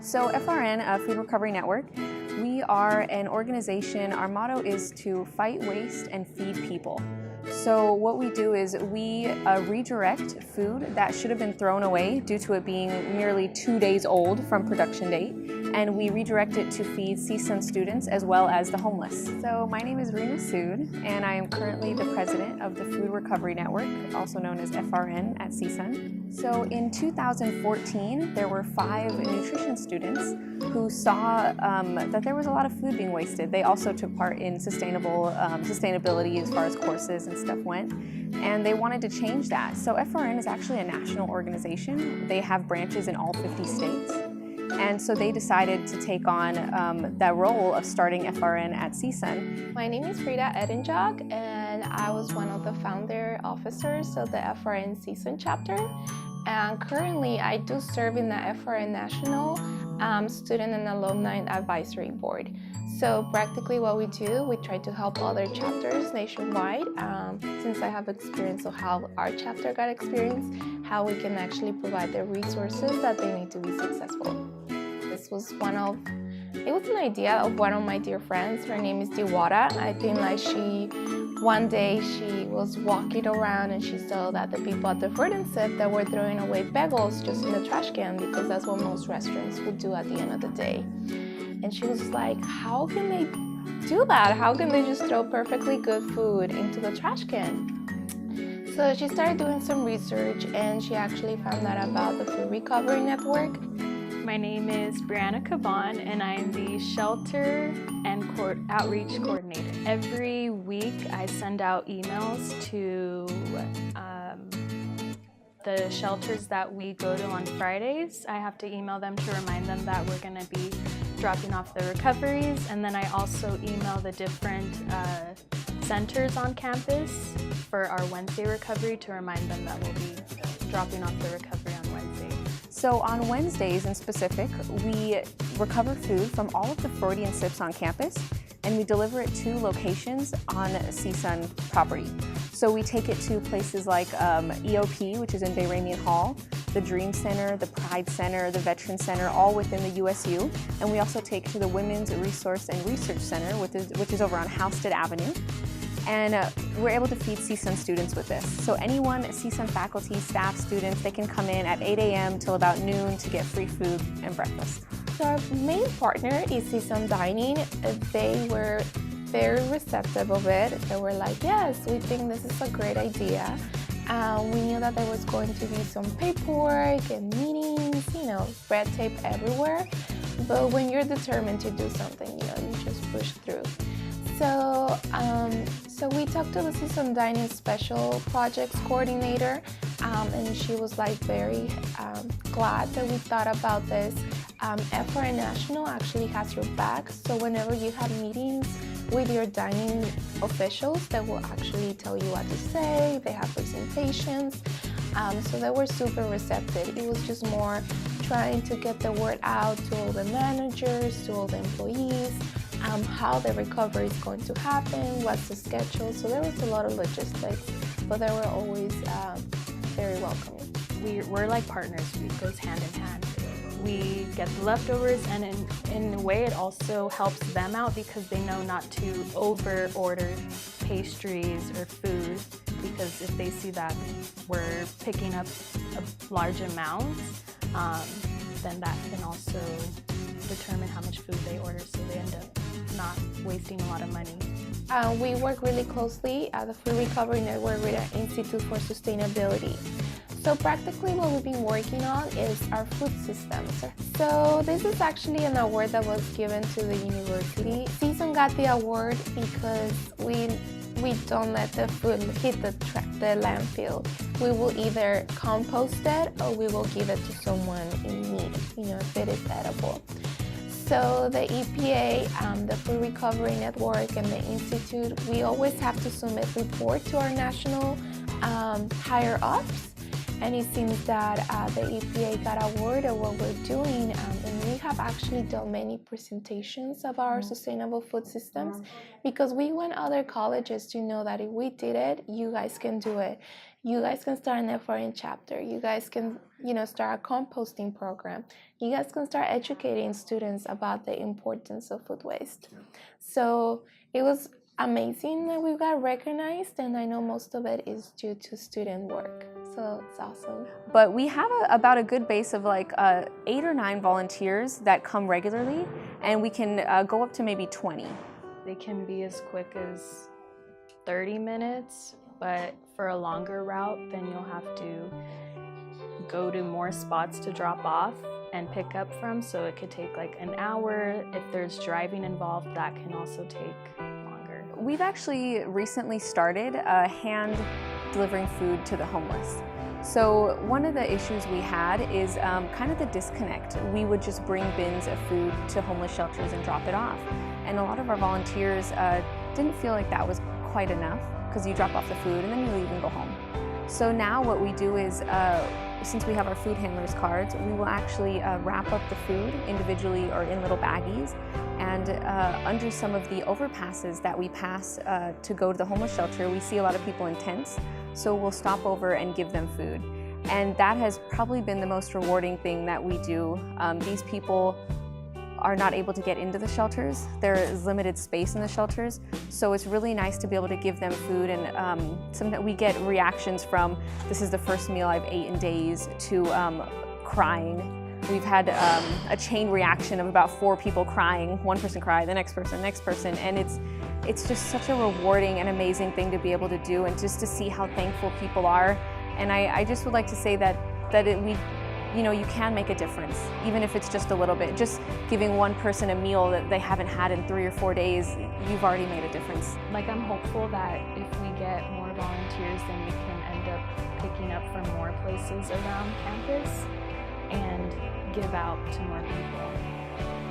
So FRN, Food Recovery Network, we are an organization. Our motto is to fight waste and feed people. So what we do is we redirect food that should have been thrown away due to it being merely 2 days old from production date, and we redirect it to feed Csun students as well as the homeless. So my name is Csun, and I am currently the president of the Food Recovery Network, also known as FRN at Csun. So in 2014, there were 5 nutrition students who saw that there was a lot of food being wasted. They also took part in sustainability as far as courses and stuff went, and they wanted to change that. So FRN is actually a national organization. They have branches in all 50 states. And so they decided to take on that role of starting FRN at Csun. My name is Frida Edinjog, and I was one of the founder officers of the FRN Csun chapter. And currently, I do serve in the FRN National Student and Alumni Advisory Board. So practically what we do, we try to help other chapters nationwide. Since I have experience of how our chapter got experience, how we can actually provide the resources that they need to be successful. This was it was an idea of one of my dear friends. Her name is Diwata. I think one day she was walking around and she saw that the people at the fruit and sip that were throwing away bagels just in the trash can, because that's what most restaurants would do at the end of the day. And she was like, how can they do that? How can they just throw perfectly good food into the trash can? So she started doing some research, and she actually found out about the Food Recovery Network. My name is Brianna Caban, and I am the Shelter and Outreach Coordinator. Every week I send out emails to the shelters that we go to on Fridays. I have to email them to remind them that we're going to be dropping off the recoveries, and then I also email the different centers on campus for our Wednesday recovery to remind them that we'll be dropping off the recovery on Wednesday. So on Wednesdays in specific, we recover food from all of the Freudian sips on campus, and we deliver it to locations on Csun property. So we take it to places like EOP, which is in Bayramian Hall, the Dream Center, the Pride Center, the Veteran Center, all within the USU. And we also take to the Women's Resource and Research Center, which is over on Housestead Avenue. And we're able to feed Csun students with this. So anyone, Csun faculty, staff, students, they can come in at 8 a.m. till about noon to get free food and breakfast. So our main partner is Csun Dining. They were very receptive of it. They were like, yes, we think this is a great idea. We knew that there was going to be some paperwork and meetings, red tape everywhere. But when you're determined to do something, you just push through. So we talked to the Csun Dining Special Projects Coordinator, and she was very glad that we thought about this. FRN National actually has your back, so whenever you have meetings with your dining officials, they will actually tell you what to say. They have presentations, so they were super receptive. It was just more trying to get the word out to all the managers, to all the employees, how the recovery is going to happen, what's the schedule. So there was a lot of logistics, but they were always very welcoming. We're like partners. It goes hand in hand. We get the leftovers, and in a way it also helps them out because they know not to over order pastries or food, because if they see that we're picking up a large amount, then that can also determine how much food they order, so they end up not wasting a lot of money. We work really closely at the Food Recovery Network with our Institute for Sustainability. So practically what we've been working on is our food systems. So this is actually an award that was given to the university. Csun got the award because we don't let the food hit the landfill. We will either compost it or we will give it to someone in need, if it is edible. So the EPA, the Food Recovery Network, and the Institute, we always have to submit report to our national higher ups. And it seems that the EPA got award of what we're doing, and we have actually done many presentations of our sustainable food systems, because we want other colleges to know that if we did it, you guys can do it. You guys can start an FRN chapter. You guys can, start a composting program. You guys can start educating students about the importance of food waste. So it was amazing that we got recognized, and I know most of it is due to student work. So it's awesome. But we have about a good base of like 8 or 9 volunteers that come regularly, and we can go up to maybe 20. They can be as quick as 30 minutes, but for a longer route, then you'll have to go to more spots to drop off and pick up from, so it could take like an hour. If there's driving involved, that can also take longer. We've actually recently started hand delivering food to the homeless. So one of the issues we had is kind of the disconnect. We would just bring bins of food to homeless shelters and drop it off. And a lot of our volunteers didn't feel like that was quite enough, because you drop off the food and then you leave and go home. So now what we do is, since we have our food handlers cards, we will actually wrap up the food individually or in little baggies, and under some of the overpasses that we pass to go to the homeless shelter, we see a lot of people in tents, so we'll stop over and give them food. And that has probably been the most rewarding thing that we do. These people are not able to get into the shelters. There is limited space in the shelters, so it's really nice to be able to give them food. And sometimes we get reactions from, "This is the first meal I've ate in days," to crying. We've had a chain reaction of about 4 people crying. One person cried, the next person, and it's just such a rewarding and amazing thing to be able to do, and just to see how thankful people are. And I just would like to say that you can make a difference, even if it's just a little bit. Just giving one person a meal that they haven't had in 3 or 4 days, you've already made a difference. Like, I'm hopeful that if we get more volunteers, then we can end up picking up from more places around campus and give out to more people.